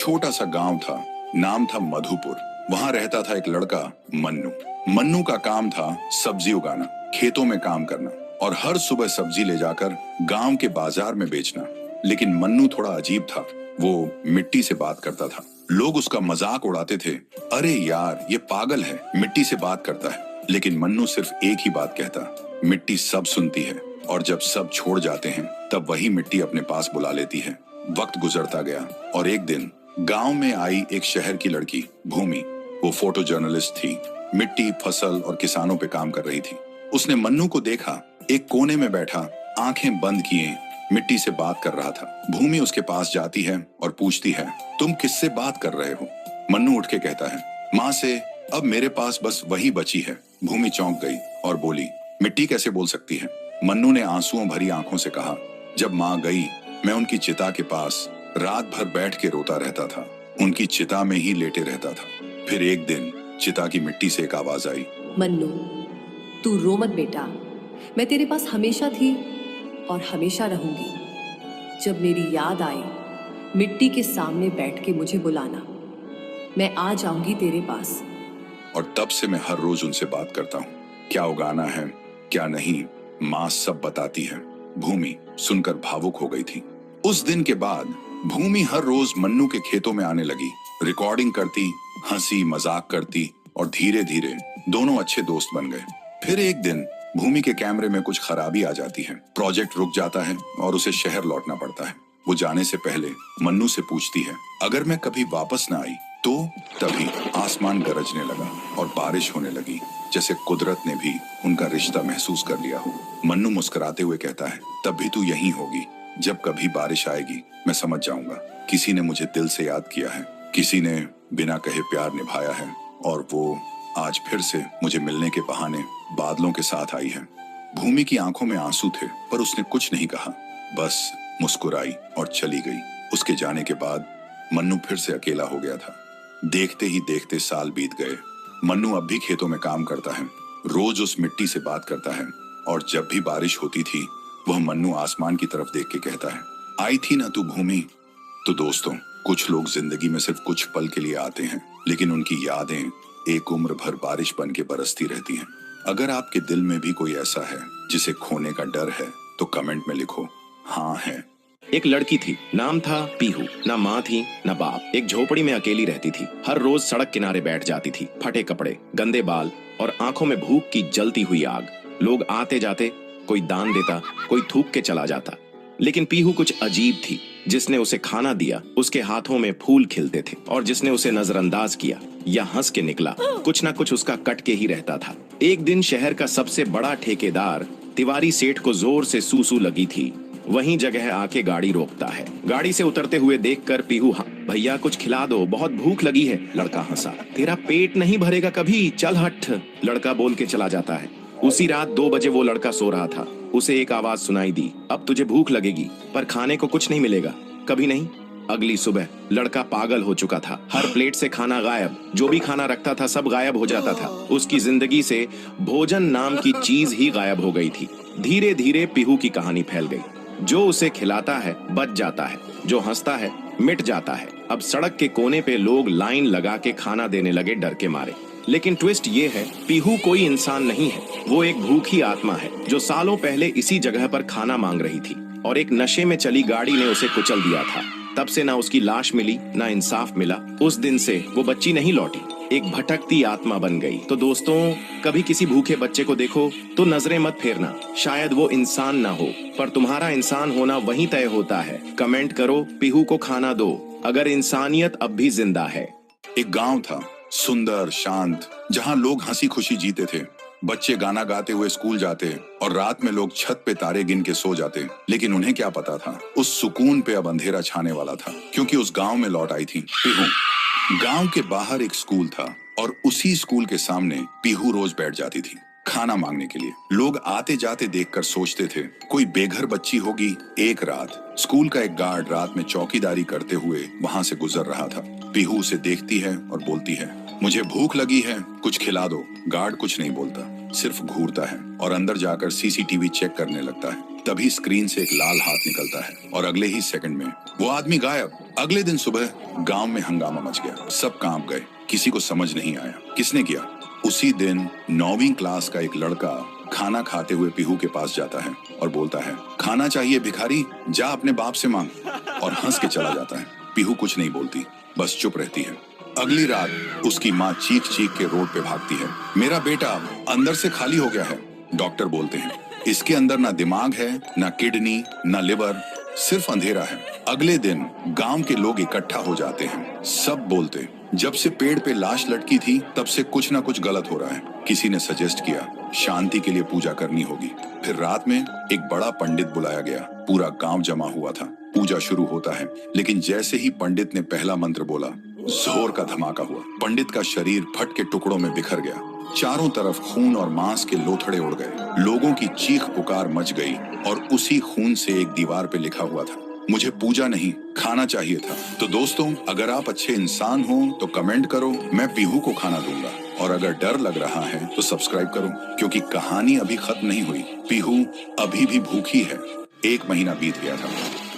छोटा सा गांव था, नाम था मधुपुर। वहां रहता था एक लड़का, मन्नू। मन्नू का काम था सब्जी उगाना, खेतों में काम करना और हर सुबह सब्जी ले जाकर गांव के बाजार में बेचना। लेकिन मन्नू थोड़ा अजीब था। वो मिट्टी से बात करता था। लोग उसका मजाक उड़ाते थे, अरे यार ये पागल है, मिट्टी से बात करता है। लेकिन मन्नू सिर्फ एक ही बात कहता, मिट्टी सब सुनती है और जब सब छोड़ जाते हैं तब वही मिट्टी अपने पास बुला लेती है। वक्त गुजरता गया और एक दिन गांव में आई एक शहर की लड़की, भूमि। वो फोटो जर्नलिस्ट थी, मिट्टी, फसल और किसानों पे काम कर रही थी। उसने मन्नू को देखा, एक कोने में बैठा, आंखें बंद किए मिट्टी से बात कर रहा था। भूमि उसके पास जाती है और पूछती है, तुम किससे बात कर रहे हो? मन्नू उठ के कहता है, माँ से। अब मेरे पास बस वही बची है। भूमि चौंक गई और बोली, मिट्टी कैसे बोल सकती है? मन्नू ने आंसुओं भरी आंखों से कहा, जब माँ गई मैं उनकी चिता के पास रात भर बैठ के रोता रहता था, उनकी चिता में ही लेटे रहता था। फिर एक दिन चिता की मिट्टी से एक आवाज आई, मन्नू, तू रो मत बेटा, मैं तेरे पास हमेशा थी और हमेशा रहूंगी। जब मेरी याद आए मिट्टी के सामने बैठ के मुझे बुलाना, मैं आ जाऊंगी तेरे पास। और तब से मैं हर रोज उनसे बात करता हूँ, क्या उगाना है क्या नहीं, माँ सब बताती है। भूमि सुनकर भावुक हो गई थी। उस दिन के बाद भूमि हर रोज मन्नू के खेतों में आने लगी, रिकॉर्डिंग करती, हंसी मजाक करती और धीरे धीरे दोनों अच्छे दोस्त बन गए। फिर एक दिन भूमि के कैमरे में कुछ खराबी आ जाती है, प्रोजेक्ट रुक जाता है और उसे शहर लौटना पड़ता है। वो जाने से पहले मन्नू से पूछती है, अगर मैं कभी वापस न आई तो? तभी आसमान गरजने लगा और बारिश होने लगी, जैसे कुदरत ने भी उनका रिश्ता महसूस कर लिया हो। मन्नू मुस्कुराते हुए कहता है, तब भी तू यहीं होगी। जब कभी बारिश आएगी मैं समझ जाऊंगा, किसी ने मुझे दिल से याद किया है, किसी ने बिना कहे प्यार निभाया है और वो आज फिर से मुझे मिलने के बहाने बादलों के साथ आई है। भूमि की आंखों में आंसू थे पर उसने कुछ नहीं कहा, बस मुस्कुराई और चली गई। उसके जाने के बाद मन्नू फिर से अकेला हो गया था। देखते ही देखते साल बीत गए। मन्नू अब भी खेतों में काम करता है, रोज उस मिट्टी से बात करता है और जब भी बारिश होती थी वह मन्नू आसमान की तरफ देख के कहता है, आई थी ना तू भूमि। तो दोस्तों, कुछ लोग जिंदगी में सिर्फ कुछ पल के लिए आते हैं, लेकिन उनकी यादें एक उम्र भर बारिश बन के बरसती रहती हैं। अगर आपके दिल में भी कोई ऐसा है जिसे खोने का डर है तो कमेंट में लिखो, हाँ है। एक लड़की थी, नाम था पीहू। ना माँ थी ना बाप, एक झोपड़ी में अकेली रहती थी। हर रोज सड़क किनारे बैठ जाती थी, फटे कपड़े, गंदे बाल और आंखों में भूख की जलती हुई आग। लोग आते जाते, कोई दान देता, कोई थूक के चला जाता, लेकिन पीहू कुछ अजीब थी। जिसने उसे खाना दिया उसके हाथों में फूल खिलते थे और जिसने उसे नजरअंदाज किया या हंस के निकला, कुछ ना कुछ उसका कट के ही रहता था। एक दिन शहर का सबसे बड़ा ठेकेदार तिवारी सेठ को जोर से सूसू लगी थी। वहीं जगह आके गाड़ी रोकता है। गाड़ी से उतरते हुए देखकर पीहू, हाँ भैया कुछ खिला दो, बहुत भूख लगी है। लड़का हंसा, तेरा पेट नहीं भरेगा कभी, चल हट। लड़का बोल के चला जाता है। उसी रात 2 बजे वो लड़का सो रहा था। उसे एक आवाज सुनाई दी, अब तुझे भूख लगेगी पर खाने को कुछ नहीं मिलेगा, कभी नहीं। अगली सुबह लड़का पागल हो चुका था। हर प्लेट से खाना गायब, जो भी खाना रखता था सब गायब हो जाता था। उसकी जिंदगी से भोजन नाम की चीज ही गायब हो गई थी। धीरे धीरे पीहू की कहानी फैल गई। जो उसे खिलाता है बच जाता है, जो हंसता है मिट जाता है। अब सड़क के कोने पे लोग लाइन लगा के खाना देने लगे डर के मारे। लेकिन ट्विस्ट ये है, पीहू कोई इंसान नहीं है, वो एक भूखी आत्मा है जो सालों पहले इसी जगह पर खाना मांग रही थी और एक नशे में चली गाड़ी ने उसे कुचल दिया था। तब से ना उसकी लाश मिली ना इंसाफ मिला। उस दिन से वो बच्ची नहीं लौटी, एक भटकती आत्मा बन गई। तो दोस्तों, कभी किसी भूखे बच्चे को देखो तो नजरें मत फेरना, शायद वो इंसान ना हो पर तुम्हारा इंसान होना वहीं तय होता है। कमेंट करो, पीहू को खाना दो अगर इंसानियत अब भी जिंदा है। एक गांव था, सुंदर शांत, जहां लोग हंसी खुशी जीते थे। बच्चे गाना गाते हुए स्कूल जाते और रात में लोग छत पे तारे गिन के सो जाते। लेकिन उन्हें क्या पता था, उस सुकून पे अब अंधेरा छाने वाला था, क्योंकि उस गांव में लौट आई थी पीहू। गांव के बाहर एक स्कूल था और उसी स्कूल के सामने पीहू रोज बैठ जाती थी खाना मांगने के लिए। लोग आते जाते देखकर सोचते थे, कोई बेघर बच्ची होगी। एक रात स्कूल का एक गार्ड रात में चौकीदारी करते हुए वहां से गुजर रहा था। पीहू उसे देखती है और बोलती है, मुझे भूख लगी है, कुछ खिला दो। गार्ड कुछ नहीं बोलता, सिर्फ घूरता है और अंदर जाकर सीसीटीवी चेक करने लगता है। तभी स्क्रीन से एक लाल हाथ निकलता है और अगले ही सेकंड में वो आदमी गायब। अगले दिन सुबह गांव में हंगामा मच गया, सब कांप गए, किसी को समझ नहीं आया किसने किया। उसी दिन 9वीं क्लास का एक लड़का खाना खाते हुए पीहू के पास जाता है और बोलता है, खाना चाहिए भिखारी, जा अपने बाप से मांग, और हंस के चला जाता है। पीहू कुछ नहीं बोलती, बस चुप रहती है। अगली रात उसकी माँ चीख चीख के रोड पे भागती है, मेरा बेटा अंदर से खाली हो गया है। डॉक्टर बोलते हैं, इसके अंदर ना दिमाग है, ना किडनी, ना लिवर, सिर्फ अंधेरा है। अगले दिन गांव के लोग इकट्ठा हो जाते हैं, सब बोलते, जब से पेड़ पे लाश लटकी थी तब से कुछ ना कुछ गलत हो रहा है। किसी ने सजेस्ट किया शांति के लिए पूजा करनी होगी। फिर रात में एक बड़ा पंडित बुलाया गया, पूरा गांव जमा हुआ था। पूजा शुरू होता है, लेकिन जैसे ही पंडित ने पहला मंत्र बोला, जोर का धमाका हुआ। पंडित का शरीर फट के टुकड़ों में बिखर गया, चारों तरफ खून और मांस के लोथड़े उड़ गए। लोगों की चीख पुकार मच गई और उसी खून से एक दीवार पे लिखा हुआ था, मुझे पूजा नहीं खाना चाहिए था। तो दोस्तों, अगर आप अच्छे इंसान हो तो कमेंट करो, मैं पीहू को खाना दूंगा। और अगर डर लग रहा है तो सब्सक्राइब करो, क्योंकि कहानी अभी खत्म नहीं हुई। पीहू अभी भी भूखी है। 1 महीना बीत गया था।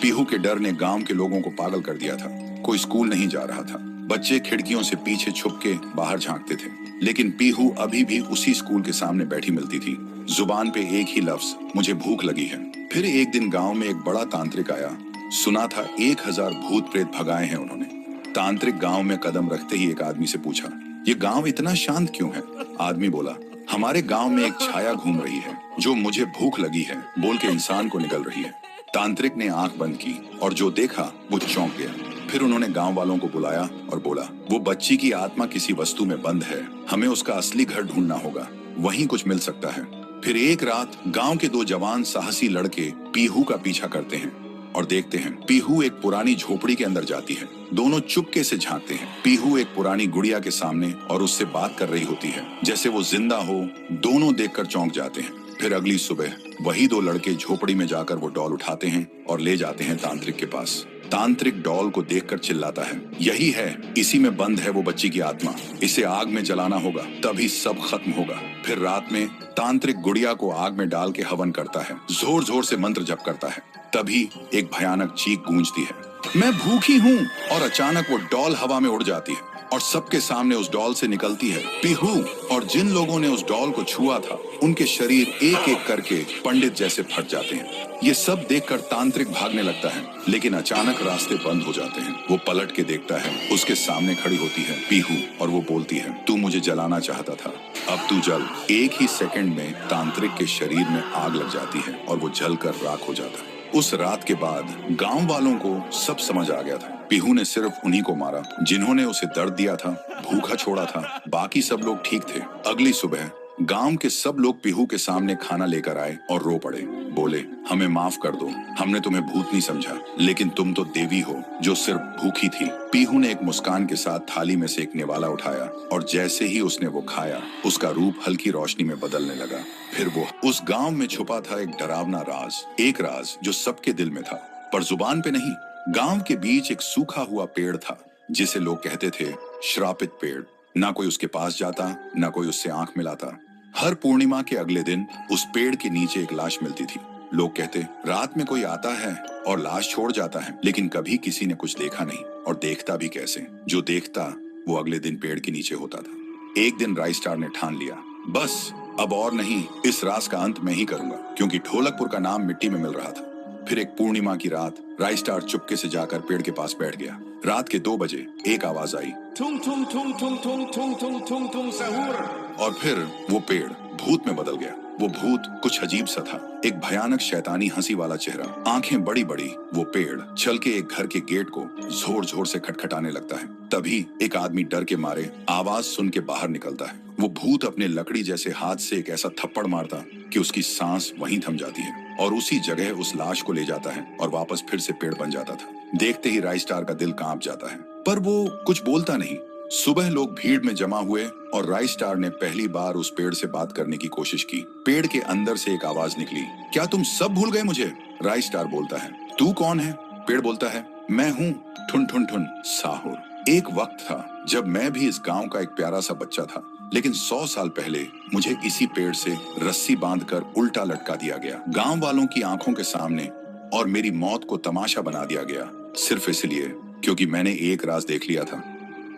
पीहू के डर ने गांव के लोगों को पागल कर दिया था। कोई स्कूल नहीं जा रहा था, बच्चे खिड़कियों से पीछे छुप के बाहर झांकते थे। लेकिन पीहू अभी भी उसी स्कूल के सामने बैठी मिलती थी, जुबान पे एक ही लफ्ज, मुझे भूख लगी है। फिर एक दिन गांव में एक बड़ा तांत्रिक आया। सुना था 1000 भूत प्रेत भगाए हैं उन्होंने। तांत्रिक गांव में कदम रखते ही एक आदमी से पूछा, ये गांव इतना शांत क्यों है? आदमी बोला, हमारे गांव में एक छाया घूम रही है जो मुझे भूख लगी है बोल के इंसान को निकल रही है। तांत्रिक ने आंख बंद की और जो देखा वो चौंक गया। फिर उन्होंने गांव वालों को बुलाया और बोला, वो बच्ची की आत्मा किसी वस्तु में बंद है, हमें उसका असली घर ढूंढना होगा, वहीं कुछ मिल सकता है। फिर एक रात गांव के 2 जवान साहसी लड़के पीहू का पीछा करते हैं और देखते हैं पीहू एक पुरानी झोपड़ी के अंदर जाती है। दोनों चुपके से झांकते हैं। पीहू एक पुरानी गुड़िया के सामने और उससे बात कर रही होती है जैसे वो जिंदा हो। दोनों देखकर चौंक जाते हैं। फिर अगली सुबह वही 2 लड़के झोपड़ी में जाकर वो डॉल उठाते हैं और ले जाते हैं तांत्रिक के पास। तांत्रिक डॉल को देखकर चिल्लाता है, यही है, इसी में बंद है वो बच्ची की आत्मा, इसे आग में जलाना होगा तभी सब खत्म होगा। फिर रात में तांत्रिक गुड़िया को आग में डाल के हवन करता है, जोर जोर से मंत्र जप करता है। तभी एक भयानक चीख गूंजती है, मैं भूखी हूँ, और अचानक वो डॉल हवा में उड़ जाती है और सबके सामने उस डॉल से निकलती है पीहू। और जिन लोगों ने उस डॉल को छुआ था उनके शरीर एक एक करके पंडित जैसे फट जाते हैं। ये सब देखकर तांत्रिक भागने लगता है, लेकिन अचानक रास्ते बंद हो जाते हैं। वो पलट के देखता है, उसके सामने खड़ी होती है पीहू और वो बोलती है, तू मुझे जलाना चाहता था, अब तू जल। एक ही सेकंड में तांत्रिक के शरीर में आग लग जाती है और वो जलकर राख हो जाता है। उस रात के बाद गांव वालों को सब समझ आ गया था, पीहू ने सिर्फ उन्हीं को मारा जिन्होंने उसे दर्द दिया था, भूखा छोड़ा था, बाकी सब लोग ठीक थे। अगली सुबह गांव के सब लोग पीहू के सामने खाना लेकर आए और रो पड़े, बोले, हमें माफ कर दो, हमने तुम्हें भूत नहीं समझा, लेकिन तुम तो देवी हो जो सिर्फ भूखी थी। पीहू ने एक मुस्कान के साथ थाली में से एक निवाला उठाया और जैसे ही उसने वो खाया उसका रूप हल्की रोशनी में बदलने लगा। फिर वो उस गांव में छुपा था एक डरावना राज, एक राज जो सबके दिल में था पर जुबान पे नहीं। गांव के बीच एक सूखा हुआ पेड़ था जिसे लोग कहते थे श्रापित पेड़। ना कोई उसके पास जाता, ना कोई उससे आंख मिलाता। हर पूर्णिमा के अगले दिन उस पेड़ के नीचे एक लाश मिलती थी। लोग कहते, रात में कोई आता है और लाश छोड़ जाता है, लेकिन कभी किसी ने कुछ देखा नहीं, और देखता भी कैसे, जो देखता वो अगले दिन पेड़ के नीचे होता था। एक दिन राई स्टार ने ठान लिया, बस अब और नहीं, इस राज का अंत मैं ही करूंगा, क्योंकि ढोलकपुर का नाम मिट्टी में मिल रहा था। फिर एक पूर्णिमा की रात राई स्टार चुपके से जाकर पेड़ के पास बैठ गया। रात के 2 बजे एक आवाज आई, tum tum tum tum tum tum tum tum tum सहूर। और फिर वो पेड़ भूत में बदल गया। वो भूत कुछ अजीब सा था, एक भयानक शैतानी हंसी वाला चेहरा, आंखें बड़ी बड़ी। वो पेड़ चल के एक घर के गेट को जोर जोर से खटखटाने लगता है। तभी एक आदमी डर के मारे आवाज सुन के बाहर निकलता है। वो भूत अपने लकड़ी जैसे हाथ से एक ऐसा थप्पड़ मारता कि उसकी सांस वहीं थम जाती है और उसी जगह उस लाश को ले जाता है और वापस फिर से पेड़ बन जाता था। देखते ही राई स्टार का दिल कांप जाता है, पर वो कुछ बोलता नहीं। सुबह लोग भीड़ में जमा हुए और राई स्टार ने पहली बार उस पेड़ से बात करने की कोशिश की। पेड़ के अंदर से एक आवाज निकली, क्या तुम सब भूल गए मुझे? राई स्टार बोलता है, तू कौन है? पेड़ बोलता है, मैं हूँ ठुन ठुन ठुन साहुर। एक वक्त था जब मैं भी इस गांव का एक प्यारा सा बच्चा था। लेकिन 100 साल पहले मुझे इसी पेड़ से रस्सी बांधकर उल्टा लटका दिया गया, गांव वालों की आंखों के सामने, और मेरी मौत को तमाशा बना दिया गया, सिर्फ इसलिए क्योंकि मैंने एक राज देख लिया था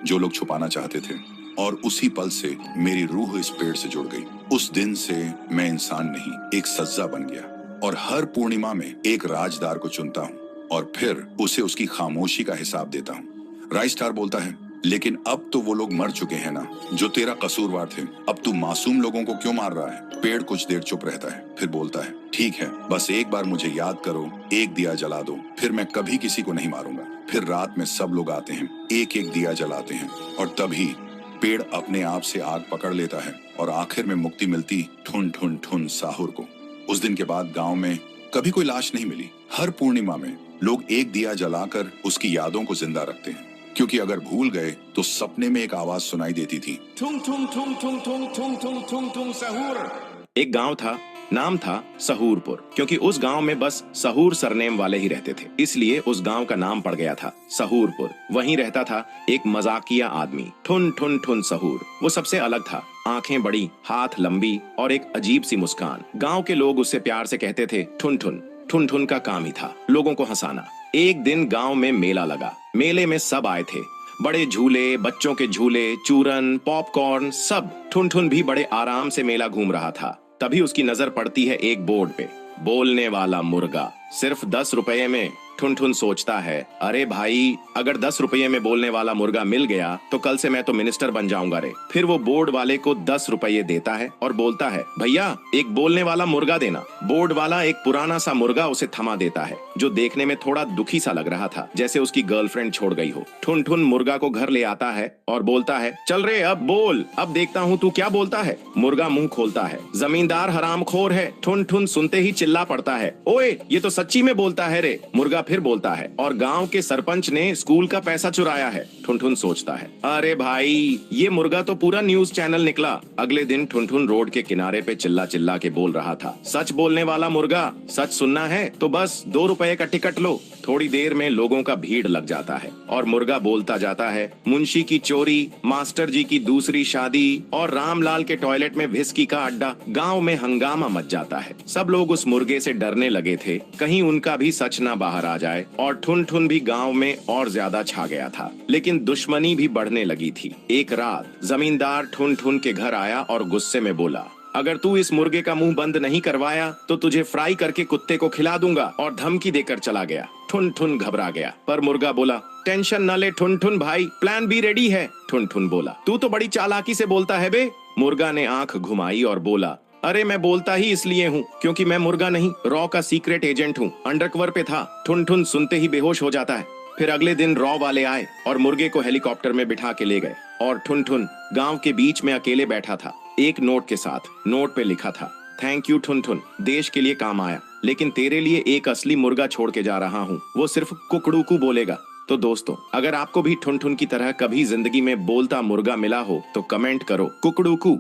जो लोग छुपाना चाहते थे। और उसी पल से मेरी रूह इस पेड़ से जुड़ गई। उस दिन से मैं इंसान नहीं, एक सज्जा बन गया, और हर पूर्णिमा में एक राजदार को चुनता हूँ और फिर उसे उसकी खामोशी का हिसाब देता हूँ। राइस स्टार बोलता है, लेकिन अब तो वो लोग मर चुके हैं ना जो तेरा कसूरवार थे। अब तू मासूम लोगों को क्यों मार रहा है? पेड़ कुछ देर चुप रहता है, फिर बोलता है, ठीक है, बस एक बार मुझे याद करो, एक दिया जला दो, फिर मैं कभी किसी को नहीं मारूंगा। फिर रात में सब लोग आते हैं, एक एक दिया जलाते हैं, और तभी पेड़ अपने आप से आग पकड़ लेता है और आखिर में मुक्ति मिलती ठुन ठुन ठुन साहुर को। उस दिन के बाद गांव में कभी कोई लाश नहीं मिली। हर पूर्णिमा में लोग एक दिया जलाकर उसकी यादों को जिंदा रखते हैं, क्योंकि अगर भूल गए तो सपने में एक आवाज सुनाई देती थी, Tung tung tung tung tung tung tung tung tung सहूर। एक गांव था, नाम था सहूरपुर, क्योंकि उस गांव में बस सहूर सरनेम वाले ही रहते थे, इसलिए उस गांव का नाम पड़ गया था सहूरपुर। वहीं रहता था एक मजाकिया आदमी, ठुन ठुन ठुन सहूर। वो सबसे अलग था, आंखें बड़ी, हाथ लंबी और एक अजीब सी मुस्कान। गांव के लोग उससे प्यार से कहते थे ठुन ठुन। ठुन ठुन का काम ही था लोगों को हंसाना। एक दिन गांव में मेला लगा। मेले में सब आए थे, बड़े झूले, बच्चों के झूले, चूरन, पॉपकॉर्न, सब। ठुन ठुन भी बड़े आराम से मेला घूम रहा था। तभी उसकी नजर पड़ती है एक बोर्ड पे, बोलने वाला मुर्गा, सिर्फ 10 रुपए में। ठुन ठुन सोचता है, अरे भाई, अगर 10 रुपये में बोलने वाला मुर्गा मिल गया तो कल से मैं तो मिनिस्टर बन जाऊंगा रे। फिर वो बोर्ड वाले को 10 रुपये देता है और बोलता है, भैया एक बोलने वाला मुर्गा देना। बोर्ड वाला एक पुराना सा मुर्गा उसे थमा देता है, जो देखने में थोड़ा दुखी सा लग रहा था, जैसे उसकी गर्लफ्रेंड छोड़ गई हो। ठुन ठुन मुर्गा को घर ले आता है और बोलता है, चल रे अब बोल, अब देखता हूँ तू क्या बोलता है। मुर्गा मुंह खोलता है, जमींदार हरामखोर है। ठुन ठुन सुनते ही चिल्ला पड़ता है, ओए ये तो सच्ची में बोलता है रे। मुर्गा फिर बोलता है, और गांव के सरपंच ने स्कूल का पैसा चुराया है। ठुन ठुन सोचता है, अरे भाई ये मुर्गा तो पूरा न्यूज चैनल निकला। अगले दिन ठुन ठुन रोड के किनारे पे चिल्ला चिल्ला के बोल रहा था, सच बोलने वाला मुर्गा, सच सुनना है तो बस 2 रुपए का टिकट लो। थोड़ी देर में लोगों का भीड़ लग जाता है और मुर्गा बोलता जाता है, मुंशी की चोरी, मास्टर जी की दूसरी शादी और रामलाल के टॉयलेट में विस्की का अड्डा। गांव में हंगामा मच जाता है। सब लोग उस मुर्गे से डरने लगे थे, कहीं उनका भी सच ना बाहर आ जाए। और ठुन ठुन भी गांव में और ज्यादा छा गया था, लेकिन दुश्मनी भी बढ़ने लगी थी। एक रात जमींदार ठुन ठुन के घर आया और गुस्से में बोला, अगर तू इस मुर्गे का मुंह बंद नहीं करवाया तो तुझे फ्राई करके कुत्ते को खिला दूंगा, और धमकी देकर चला गया। ठुन ठुन घबरा गया, पर मुर्गा बोला, टेंशन न ले ठुन ठुन भाई, प्लान बी रेडी है। ठुन ठुन बोला, तू तो बड़ी चालाकी से बोलता है बे। मुर्गा ने आंख घुमाई और बोला, अरे मैं बोलता ही इसलिए हूँ क्योंकि मैं मुर्गा नहीं, रॉ का सीक्रेट एजेंट हूँ, अंडरकवर पे था। ठुन ठुन सुनते ही बेहोश हो जाता है। फिर अगले दिन रॉ वाले आए और मुर्गे को हेलीकॉप्टर में बिठा के ले गए, और ठुन ठुन गांव के बीच में अकेले बैठा था, एक नोट के साथ। नोट पे लिखा था, थैंक यू ठुन ठुन, देश के लिए काम आया, लेकिन तेरे लिए एक असली मुर्गा छोड़ के जा रहा हूँ, वो सिर्फ कुकड़ूकू बोलेगा। तो दोस्तों, अगर आपको भी ठुन ठुन की तरह कभी जिंदगी में बोलता मुर्गा मिला हो तो कमेंट करो कुकड़ूकू।